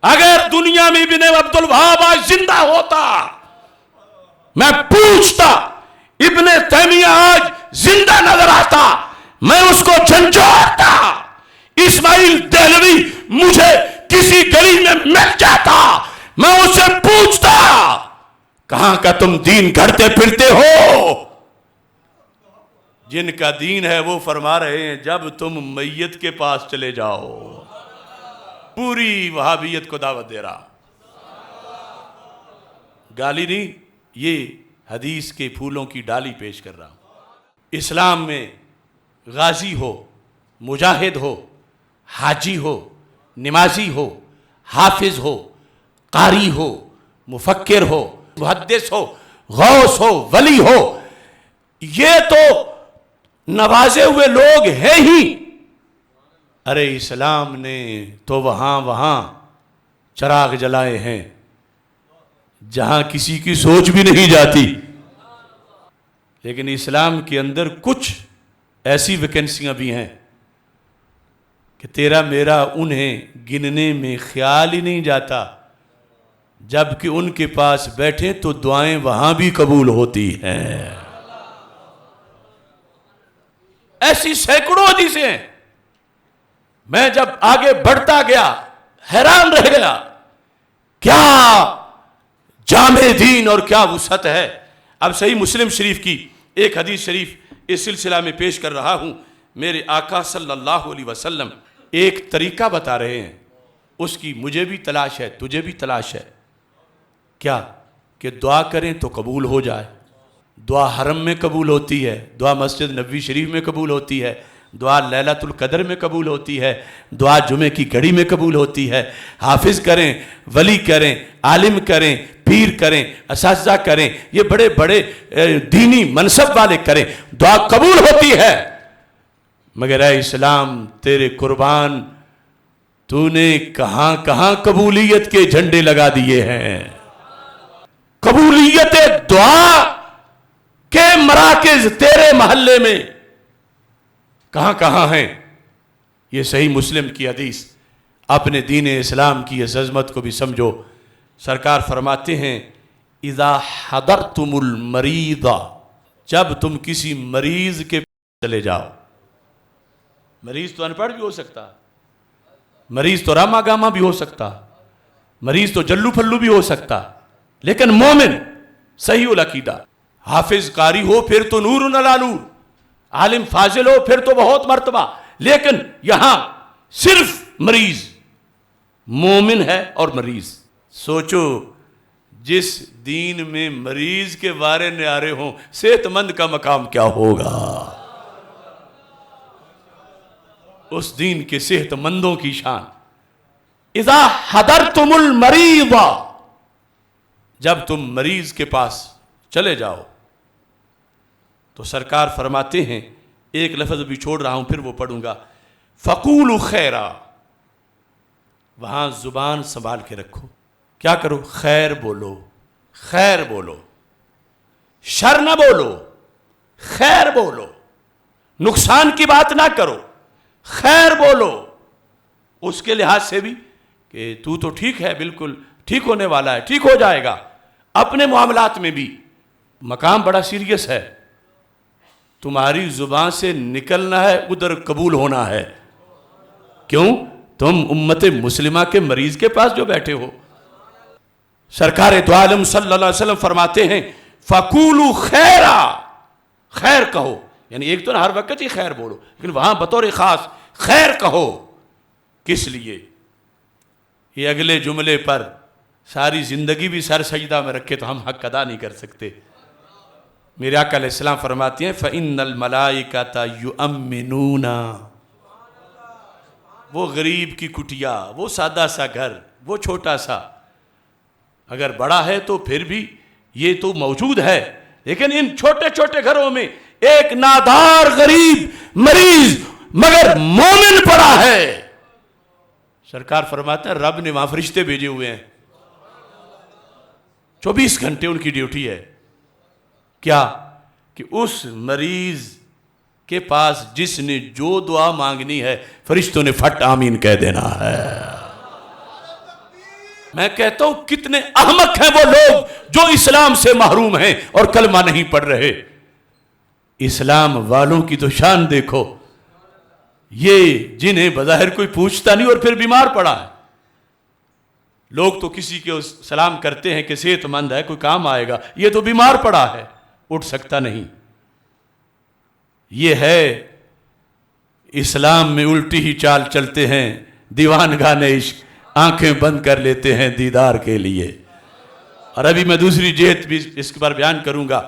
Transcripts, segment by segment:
اگر دنیا میں ابن عبد الوہاب آج زندہ ہوتا، میں پوچھتا ابن تیمیہ آج زندہ نظر آتا، میں اس کو جھنجھوڑتا، اسماعیل دہلوی مجھے کسی گلی میں مل جاتا، میں اس سے پوچھتا کہاں کا تم دین گھڑتے پھرتے ہو؟ جن کا دین ہے وہ فرما رہے ہیں جب تم میت کے پاس چلے جاؤ. پوری وہابیت کو دعوت دے رہا، گالی نہیں، یہ حدیث کے پھولوں کی ڈالی پیش کر رہا ہوں. اسلام میں غازی ہو، مجاہد ہو، حاجی ہو، نمازی ہو، حافظ ہو، قاری ہو، مفکر ہو، محدث ہو، غوث ہو، ولی ہو، یہ تو نوازے ہوئے لوگ ہیں ہی. ارے اسلام نے تو وہاں چراغ جلائے ہیں جہاں کسی کی سوچ بھی نہیں جاتی. لیکن اسلام کے اندر کچھ ایسی ویکنسیاں بھی ہیں کہ تیرا میرا انہیں گننے میں خیال ہی نہیں جاتا، جبکہ ان کے پاس بیٹھے تو دعائیں وہاں بھی قبول ہوتی ہیں. ایسی سینکڑوں حدیثیں ہیں. میں جب آگے بڑھتا گیا حیران رہ گیا، کیا جامع دین اور کیا وسعت ہے. اب صحیح مسلم شریف کی ایک حدیث شریف اس سلسلہ میں پیش کر رہا ہوں. میرے آقا صلی اللہ علیہ وسلم ایک طریقہ بتا رہے ہیں، اس کی مجھے بھی تلاش ہے، تجھے بھی تلاش ہے. کیا کہ دعا کریں تو قبول ہو جائے. دعا حرم میں قبول ہوتی ہے، دعا مسجد نبوی شریف میں قبول ہوتی ہے، دعا لیلۃ القدر میں قبول ہوتی ہے، دعا جمعے کی گھڑی میں قبول ہوتی ہے. حافظ کریں، ولی کریں، عالم کریں، پیر کریں، اساتذہ کریں، یہ بڑے بڑے دینی منصب والے کریں، دعا قبول ہوتی ہے. مگر اے اسلام تیرے قربان، تو نے کہاں کہاں قبولیت کے جھنڈے لگا دیے ہیں. قبولیت دعا کے مراکز تیرے محلے میں کہاں کہاں ہیں؟ یہ صحیح مسلم کی حدیث. اپنے دین اسلام کی اس عظمت کو بھی سمجھو. سرکار فرماتے ہیں اذا حضرتم المریض، جب تم کسی مریض کے چلے جاؤ. مریض تو ان پڑھ بھی ہو سکتا، مریض تو راما گاما بھی ہو سکتا، مریض تو جلو پھلو بھی ہو سکتا، لیکن مومن صحیح العقیدہ، حافظ قاری ہو پھر تو نور علی نور، عالم فاضل ہو پھر تو بہت مرتبہ. لیکن یہاں صرف مریض، مومن ہے اور مریض. سوچو جس دین میں مریض کے بارے نیارے ہوں، صحت مند کا مقام کیا ہوگا. اس دین کے صحت مندوں کی شان. اذا حضرتم المریض، جب تم مریض کے پاس چلے جاؤ تو سرکار فرماتے ہیں، ایک لفظ بھی چھوڑ رہا ہوں پھر وہ پڑھوں گا، فقولوا خیرا. وہاں زبان سنبھال کے رکھو. کیا کرو؟ خیر بولو، خیر بولو، شر نہ بولو، خیر بولو. نقصان کی بات نہ کرو، خیر بولو. اس کے لحاظ سے بھی کہ تو ٹھیک ہے، بالکل ٹھیک ہونے والا ہے، ٹھیک ہو جائے گا. اپنے معاملات میں بھی مقام بڑا سیریس ہے. تمہاری زبان سے نکلنا ہے، ادھر قبول ہونا ہے. کیوں؟ تم امت مسلمہ کے مریض کے پاس جو بیٹھے ہو. سرکار دو عالم صلی اللہ علیہ وسلم فرماتے ہیں فَقُولُوا خَيْرًا، خیر کہو. یعنی ایک تو نہ ہر وقت ہی خیر بولو، لیکن وہاں بطور خاص خیر کہو. کس لیے؟ یہ اگلے جملے پر ساری زندگی بھی سر سجدہ میں رکھے تو ہم حق ادا نہیں کر سکتے. میرے آقا علیہ السلام فرماتے ہیں فَإِنَّ الْمَلَائِكَةَ يُؤَمِّنُونَ. وہ غریب کی کٹیا، وہ سادہ سا گھر، وہ چھوٹا سا، اگر بڑا ہے تو پھر بھی یہ تو موجود ہے، لیکن ان چھوٹے چھوٹے گھروں میں ایک نادار غریب مریض مگر مومن پڑا ہے. سرکار فرماتے ہیں رب نے وہاں فرشتے بھیجے ہوئے ہیں، 24 گھنٹے ان کی ڈیوٹی ہے. کیا کہ اس مریض کے پاس جس نے جو دعا مانگنی ہے فرشتوں نے پھٹ آمین کہہ دینا ہے. میں کہتا ہوں کتنے احمق ہیں وہ لوگ جو اسلام سے محروم ہیں اور کلمہ نہیں پڑھ رہے. اسلام والوں کی تو شان دیکھو، یہ جنہیں بظاہر کوئی پوچھتا نہیں اور پھر بیمار پڑا ہے. لوگ تو کسی کے سلام کرتے ہیں کہ صحت مند ہے، کوئی کام آئے گا، یہ تو بیمار پڑا ہے، اٹھ سکتا نہیں. یہ ہے اسلام میں الٹی ہی چال چلتے ہیں، دیوان گانے عشق آنکھیں بند کر لیتے ہیں دیدار کے لیے. اور ابھی میں دوسری جہت بھی اس کے بارے بیان کروں گا.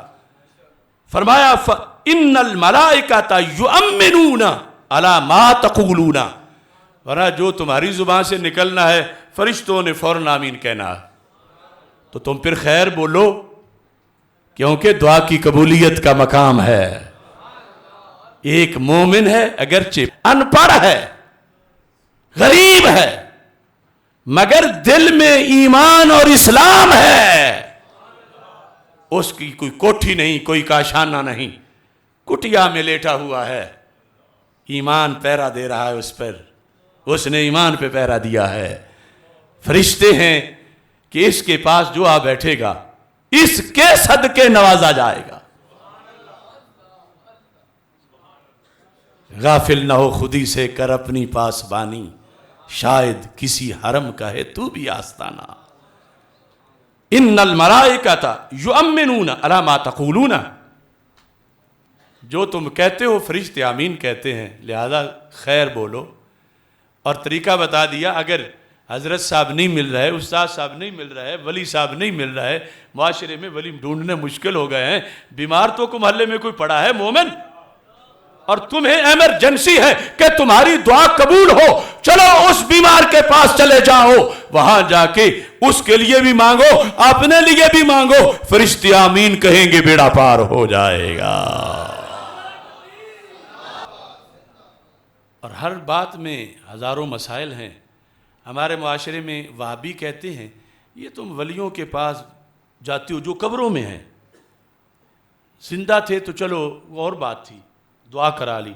فرمایا فَإِنَّ الْمَلَائِكَةَ يُؤَمِّنُونَ عَلَى مَا تَقُولُونَ، ورنہ جو تمہاری زبان سے نکلنا ہے فرشتوں نے فوراً آمین کہنا ہے. تو تم پھر خیر بولو، کیونکہ دعا کی قبولیت کا مقام ہے. ایک مومن ہے، اگرچہ ان پڑھ ہے، غریب ہے، مگر دل میں ایمان اور اسلام ہے. اس کی کوئی کوٹھی نہیں، کوئی کاشانہ نہیں، کٹیا میں لیٹا ہوا ہے، ایمان پیرا دے رہا ہے اس پر، اس نے ایمان پہ پیرا دیا ہے. فرشتے ہیں کہ اس کے پاس جو آ بیٹھے گا اس کے صدقے نوازا جائے گا. غافل نہ ہو خودی سے، کر اپنی پاسبانی، شاید کسی حرم کا ہے تو بھی آستانہ. ان الملائکۃ یؤمنون علی ما تقولون، جو تم کہتے ہو فرشتے آمین کہتے ہیں، لہذا خیر بولو. اور طریقہ بتا دیا، اگر حضرت صاحب نہیں مل رہے، استاد صاحب نہیں مل رہے، ولی صاحب نہیں مل رہے، معاشرے میں ولی ڈھونڈنے مشکل ہو گئے ہیں، بیمار تو کو محلے میں کوئی پڑا ہے مومن، اور تمہیں ایمرجنسی ہے کہ تمہاری دعا قبول ہو، چلو اس بیمار کے پاس چلے جاؤ، وہاں جا کے اس کے لیے بھی مانگو، اپنے لیے بھی مانگو، فرشتے آمین کہیں گے، بیڑا پار ہو جائے گا. اور ہر بات میں ہزاروں مسائل ہیں. ہمارے معاشرے میں وہابی کہتے ہیں یہ تم ولیوں کے پاس جاتی ہو جو قبروں میں ہیں، زندہ تھے تو چلو وہ اور بات تھی، دعا کرا لی،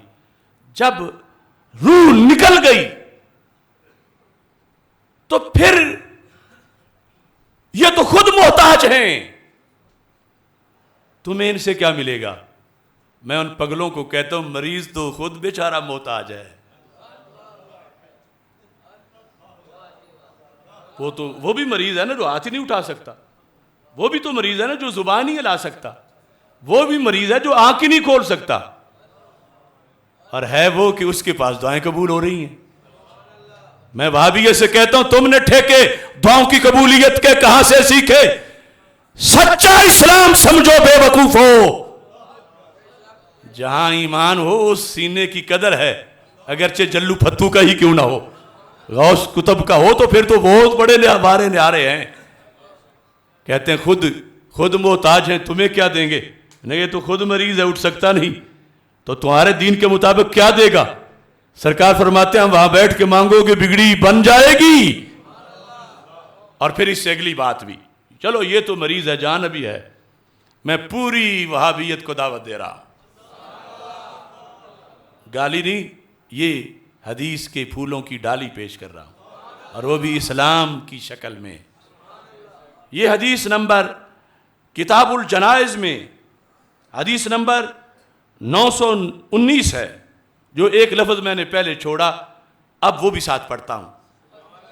جب روح نکل گئی تو پھر یہ تو خود محتاج ہیں، تمہیں ان سے کیا ملے گا. میں ان پگلوں کو کہتا ہوں مریض تو خود بیچارہ محتاج ہے. وہ بھی مریض ہے نا جو ہاتھ ہی نہیں اٹھا سکتا، وہ بھی تو مریض ہے نا جو زبان ہی ہلا سکتا، وہ بھی مریض ہے جو آنکھ ہی نہیں کھول سکتا، اور ہے وہ کہ اس کے پاس دعائیں قبول ہو رہی ہیں. میں وہابیت سے کہتا ہوں تم نے ٹھیکے دعاؤں کی قبولیت کے کہاں سے سیکھے؟ سچا اسلام سمجھو بے وقوف ہو. جہاں ایمان ہو اس سینے کی قدر ہے، اگرچہ جلو پھتو کا ہی کیوں نہ ہو، غوث کتب کا ہو تو پھر تو بہت بڑے بارے نیارے ہیں. کہتے ہیں خود محتاج ہیں، تمہیں کیا دیں گے؟ نہیں، یہ تو خود مریض ہے، اٹھ سکتا نہیں، تو تمہارے دین کے مطابق کیا دے گا؟ سرکار فرماتے ہیں وہاں بیٹھ کے مانگو گے بگڑی بن جائے گی. اور پھر اس سے اگلی بات بھی، چلو یہ تو مریض ہے، جان ابھی ہے، میں پوری وہابیت کو دعوت دے رہا ہوں، گالی نہیں، یہ حدیث کے پھولوں کی ڈالی پیش کر رہا ہوں، اور وہ بھی اسلام کی شکل میں. یہ حدیث نمبر کتاب الجنائز میں حدیث نمبر 919 ہے، جو ایک لفظ میں نے پہلے چھوڑا، اب وہ بھی ساتھ پڑھتا ہوں.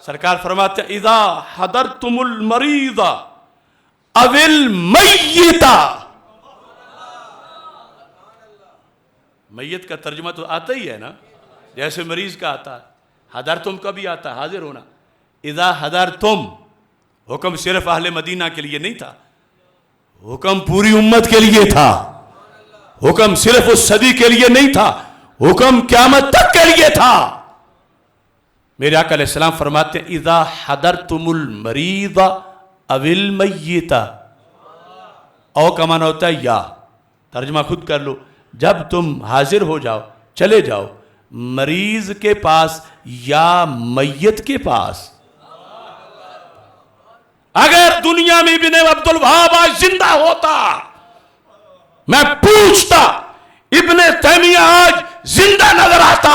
سرکار فرماتے ہیں اذا حضرتم المریض او المیت، میت کا ترجمہ تو آتا ہی ہے نا، جیسے مریض کا آتا ہے، حضرتم کا بھی آتا ہے، حاضر ہونا. اذا حضرتم، حکم صرف اہل مدینہ کے لیے نہیں تھا، حکم پوری امت کے لیے تھا، حکم صرف اس صدی کے لیے نہیں تھا، حکم قیامت تک کے لیے تھا. میرے آقا علیہ السلام فرماتے ہیں اذا حضرتم المریض او المیت، او کا معنی ہوتا ہے یا، ترجمہ خود کر لو، جب تم حاضر ہو جاؤ، چلے جاؤ مریض کے پاس یا میت کے پاس. اگر دنیا میں ابن عبد الوہاب آج زندہ ہوتا، میں پوچھتا ابن تیمیہ آج زندہ نظر آتا،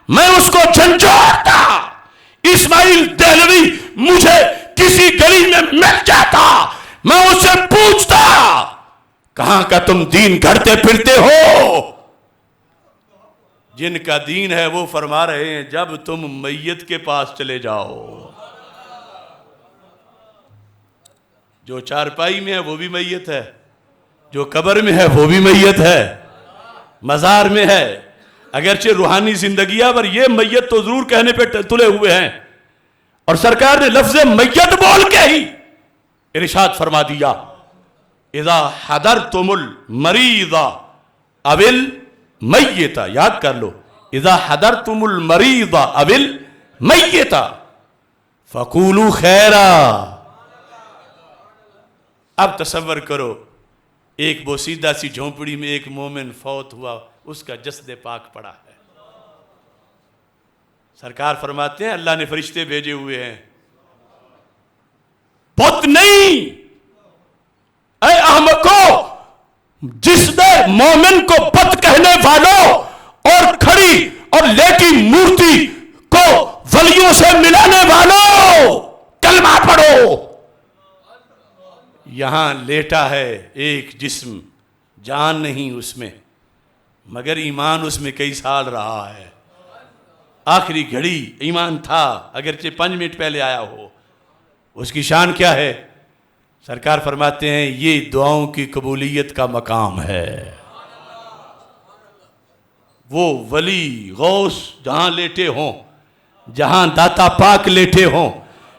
میں اس کو جھنجھوڑتا. اسماعیل دہلوی مجھے کسی کہاں کا تم دین گھڑتے پھرتے ہو؟ جن کا دین ہے وہ فرما رہے ہیں جب تم میت کے پاس چلے جاؤ. جو چارپائی میں ہے وہ بھی میت ہے، جو قبر میں ہے وہ بھی میت ہے، مزار میں ہے. اگرچہ روحانی زندگیہ پر یہ میت تو ضرور کہنے پہ تلے ہوئے ہیں، اور سرکار نے لفظ میت بول کے ہی ارشاد فرما دیا اذا حضرتم المریض او المیت. یاد کر لو، اذا حضرتم المریض او المیت فقولوا خیرا. اب تصور کرو ایک بوسیدہ سی جھونپڑی میں ایک مومن فوت ہوا، اس کا جسد پاک پڑا ہے. سرکار فرماتے ہیں اللہ نے فرشتے بھیجے ہوئے ہیں، بت نہیں اے احمقو، جس نے مومن کو بت کہنے والوں اور کھڑی اور لیٹی مورتی کو ولیوں سے ملانے والوں کلمہ پڑھو. یہاں لیٹا ہے ایک جسم، جان نہیں اس میں، مگر ایمان اس میں کئی سال رہا ہے. آخری گھڑی ایمان تھا، اگرچہ 5 منٹ پہلے آیا ہو. اس کی شان کیا ہے؟ سرکار فرماتے ہیں یہ دعاؤں کی قبولیت کا مقام ہے. وہ ولی غوث جہاں لیٹے ہوں، جہاں داتا پاک لیٹے ہوں،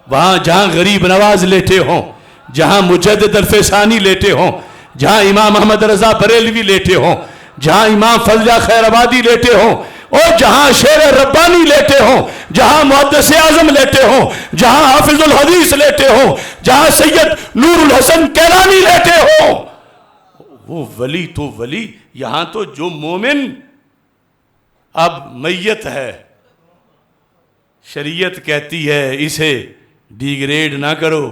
وہاں جہاں غریب نواز لیٹے ہوں، جہاں مجدد الفسانی لیٹے ہوں، جہاں امام احمد رضا بریلوی لیٹے ہوں، جہاں امام فضلہ خیر آبادی لیٹے ہوں، اور جہاں شیر ربانی لیٹے ہوں، جہاں محدث اعظم لیٹے ہوں، جہاں حافظ الحدیث لیٹے ہوں، جہاں سید نور الحسن کیلانی لیٹے ہوں، وہ ولی تو ولی. یہاں تو جو مومن اب میت ہے، شریعت کہتی ہے اسے ڈیگریڈ نہ کرو،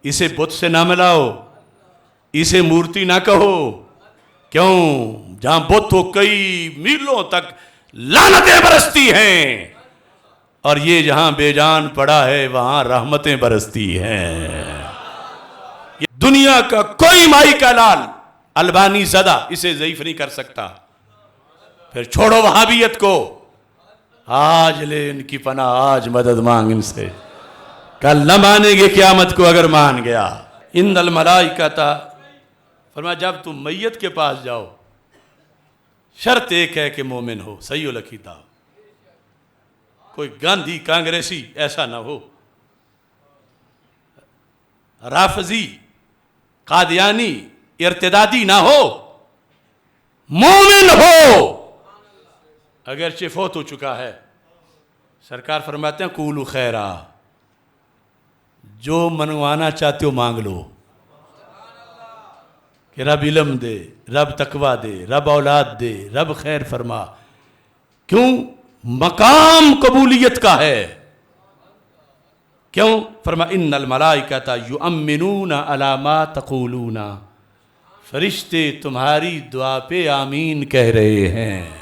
اسے بت سے نہ ملاؤ، اسے مورتی نہ کہو. کیوں؟ جہاں بت ہو کئی میلوں تک لعنتیں برستی ہیں، اور یہ جہاں بے جان پڑا ہے وہاں رحمتیں برستی ہیں. دنیا کا کوئی مائی کا لال البانی زدہ اسے ضعیف نہیں کر سکتا. پھر چھوڑو وہابیت کو، آج لے ان کی پناہ، آج مدد مانگ ان سے، کل نہ مانیں گے قیامت کو اگر مان گیا. ان الملائکۃ، فرمایا جب تم میت کے پاس جاؤ، شرط ایک ہے کہ مومن ہو، صحیح العقیدہ، کوئی گاندھی کانگریسی ایسا نہ ہو، رافضی قادیانی ارتدادی نہ ہو، مومن ہو. اگرچہ فوت ہو چکا ہے، سرکار فرماتے ہیں قولوا خیرا، جو منوانا چاہتے ہو مانگ لو، کہ رب علم دے، رب تقوی دے، رب اولاد دے، رب خیر فرما. کیوں؟ مقام قبولیت کا ہے. کیوں؟ فرما ان الملائکۃ یؤمنون علی ما تقولون، فرشتے تمہاری دعا پہ آمین کہہ رہے ہیں.